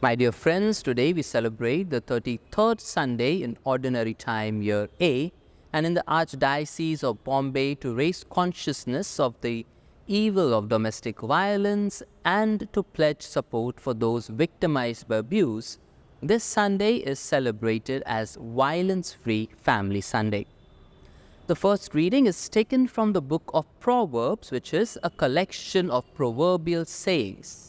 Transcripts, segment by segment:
My dear friends, today we celebrate the 33rd Sunday in Ordinary Time, Year A, and in the Archdiocese of Bombay to raise consciousness of the evil of domestic violence and to pledge support for those victimized by abuse. This Sunday is celebrated as Violence-Free Family Sunday. The first reading is taken from the book of Proverbs, which is a collection of proverbial sayings.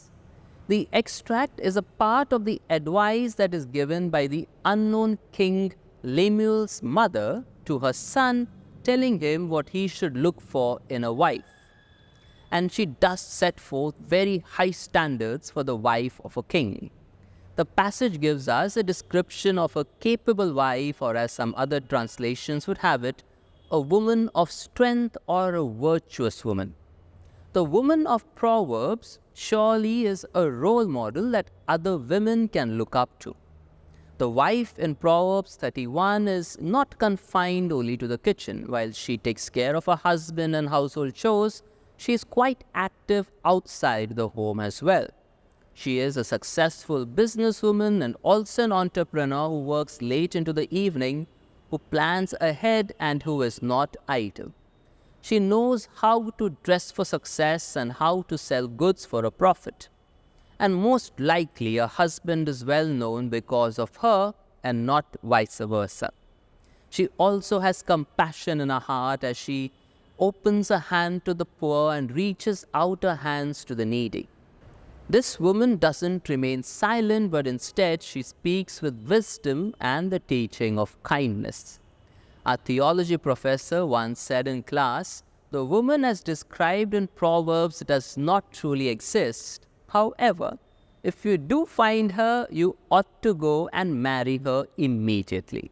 The extract is a part of the advice that is given by the unknown king Lemuel's mother to her son, telling him what he should look for in a wife. And she does set forth very high standards for the wife of a king. The passage gives us a description of a capable wife, or as some other translations would have it, a woman of strength or a virtuous woman. The woman of Proverbs surely is a role model that other women can look up to. The wife in Proverbs 31 is not confined only to the kitchen. While she takes care of her husband and household chores, she is quite active outside the home as well. She is a successful businesswoman and also an entrepreneur who works late into the evening, who plans ahead and who is not idle. She knows how to dress for success and how to sell goods for a profit. And most likely her husband is well known because of her and not vice versa. She also has compassion in her heart as she opens her hand to the poor and reaches out her hands to the needy. This woman doesn't remain silent, but instead she speaks with wisdom and the teaching of kindness. Our theology professor once said in class, "The woman as described in Proverbs does not truly exist. However, if you do find her, you ought to go and marry her immediately."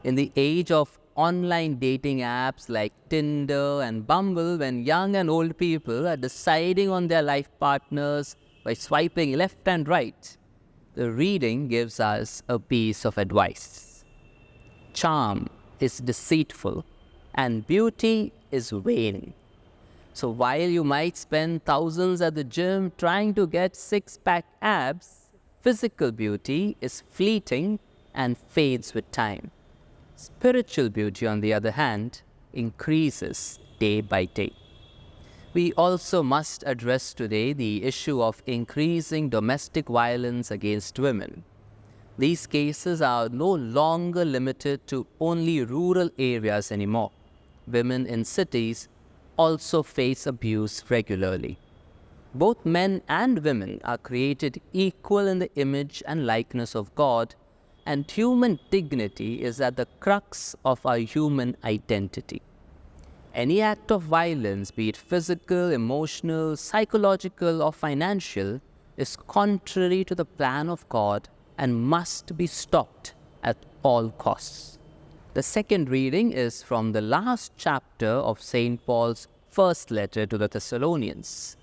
In the age of online dating apps like Tinder and Bumble, when young and old people are deciding on their life partners by swiping left and right, the reading gives us a piece of advice. Charm is deceitful and beauty is vain. So while you might spend thousands at the gym trying to get six-pack abs, physical beauty is fleeting and fades with time. Spiritual beauty, on the other hand, increases day by day. We also must address today the issue of increasing domestic violence against women. These cases are no longer limited to only rural areas anymore. Women in cities also face abuse regularly. Both men and women are created equal in the image and likeness of God, and human dignity is at the crux of our human identity. Any act of violence, be it physical, emotional, psychological, or financial, is contrary to the plan of God and must be stopped at all costs. The second reading is from the last chapter of St. Paul's first letter to the Thessalonians.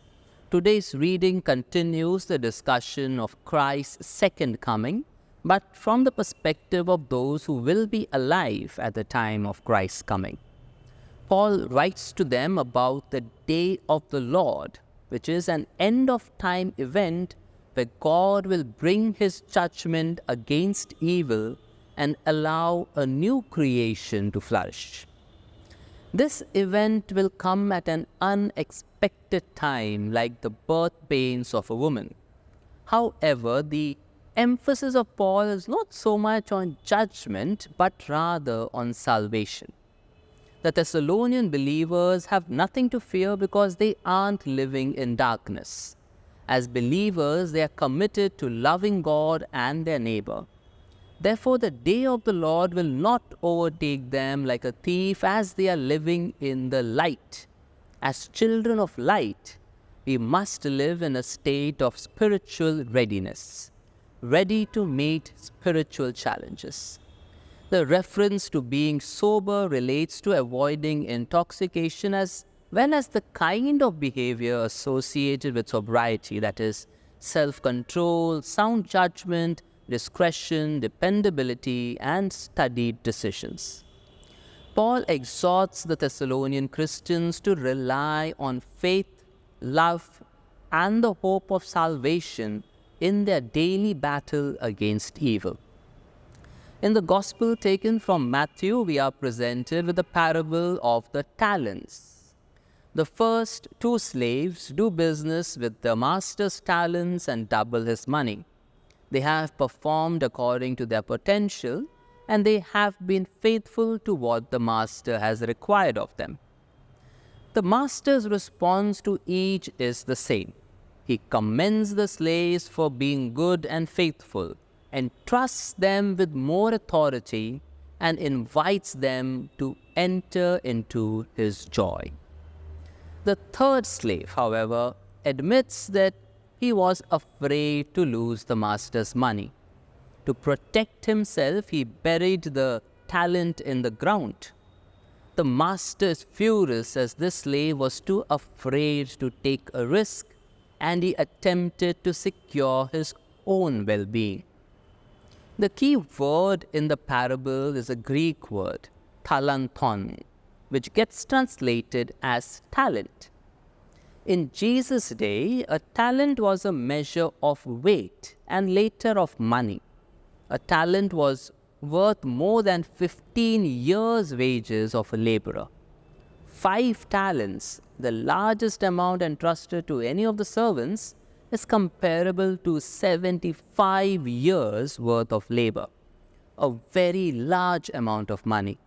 Today's reading continues the discussion of Christ's second coming, but from the perspective of those who will be alive at the time of Christ's coming. Paul writes to them about the day of the Lord, which is an end-of-time event where God will bring His judgment against evil and allow a new creation to flourish. This event will come at an unexpected time, like the birth pains of a woman. However, the emphasis of Paul is not so much on judgment, but rather on salvation. The Thessalonian believers have nothing to fear because they aren't living in darkness. As believers, they are committed to loving God and their neighbor. Therefore, the day of the Lord will not overtake them like a thief, as they are living in the light. As children of light, we must live in a state of spiritual readiness, ready to meet spiritual challenges. The reference to being sober relates to avoiding intoxication as well as the kind of behavior associated with sobriety, that is, self-control, sound judgment, discretion, dependability, and studied decisions. Paul exhorts the Thessalonian Christians to rely on faith, love, and the hope of salvation in their daily battle against evil. In the Gospel taken from Matthew, we are presented with the parable of the talents. The first two slaves do business with the master's talents and double his money. They have performed according to their potential, and they have been faithful to what the master has required of them. The master's response to each is the same. He commends the slaves for being good and faithful, entrusts them with more authority, and invites them to enter into his joy. The third slave, however, admits that he was afraid to lose the master's money. To protect himself, he buried the talent in the ground. The master is furious as this slave was too afraid to take a risk, and he attempted to secure his own well-being. The key word in the parable is a Greek word, talanton, which gets translated as talent. In Jesus' day, a talent was a measure of weight and later of money. A talent was worth more than 15 years' wages of a laborer. 5 talents, the largest amount entrusted to any of the servants, is comparable to 75 years' worth of labor, a very large amount of money.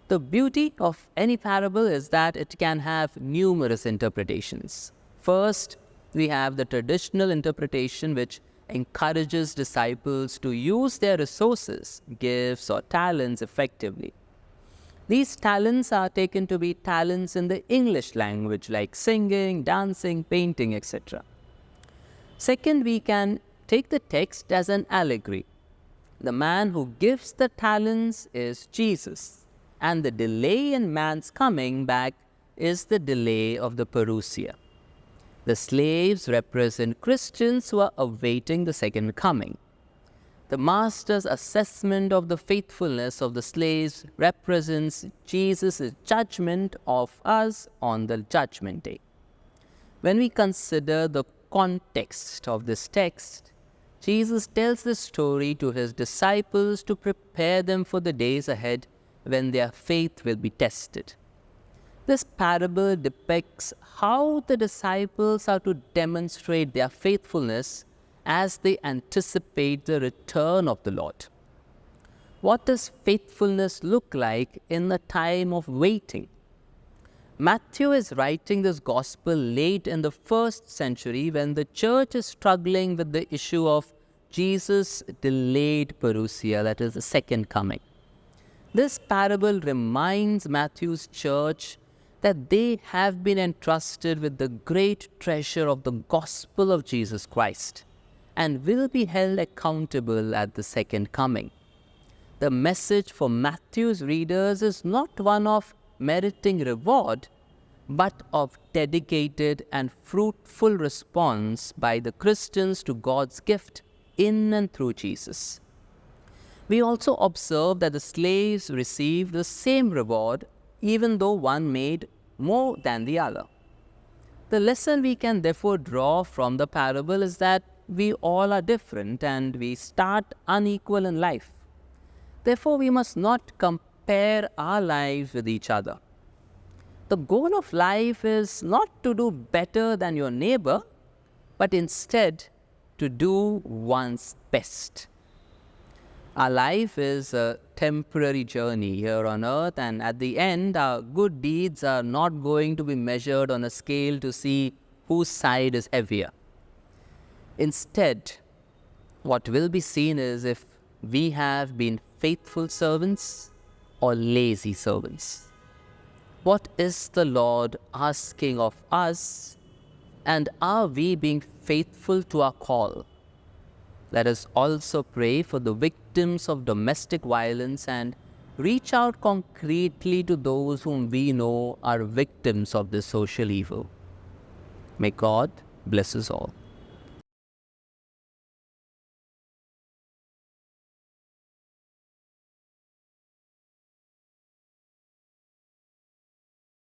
The beauty of any parable is that it can have numerous interpretations. First, we have the traditional interpretation, which encourages disciples to use their resources, gifts or talents effectively. These talents are taken to be talents in the English language like singing, dancing, painting, etc. Second, we can take the text as an allegory. The man who gives the talents is Jesus, and the delay in man's coming back is the delay of the parousia. The slaves represent Christians who are awaiting the second coming. The master's assessment of the faithfulness of the slaves represents Jesus' judgment of us on the judgment day. When we consider the context of this text, Jesus tells this story to his disciples to prepare them for the days ahead when their faith will be tested. This parable depicts how the disciples are to demonstrate their faithfulness as they anticipate the return of the Lord. What does faithfulness look like in the time of waiting? Matthew is writing this gospel late in the 1st century when the church is struggling with the issue of Jesus' delayed parousia, that is the second coming. This parable reminds Matthew's church that they have been entrusted with the great treasure of the gospel of Jesus Christ and will be held accountable at the second coming. The message for Matthew's readers is not one of meriting reward, but of dedicated and fruitful response by the Christians to God's gift in and through Jesus. We also observe that the slaves received the same reward, even though one made more than the other. The lesson we can therefore draw from the parable is that we all are different and we start unequal in life. Therefore, we must not compare our lives with each other. The goal of life is not to do better than your neighbor, but instead to do one's best. Our life is a temporary journey here on earth, and at the end, our good deeds are not going to be measured on a scale to see whose side is heavier. Instead, what will be seen is if we have been faithful servants or lazy servants. What is the Lord asking of us, and are we being faithful to our call? Let us also pray for the victims of domestic violence and reach out concretely to those whom we know are victims of this social evil. May God bless us all.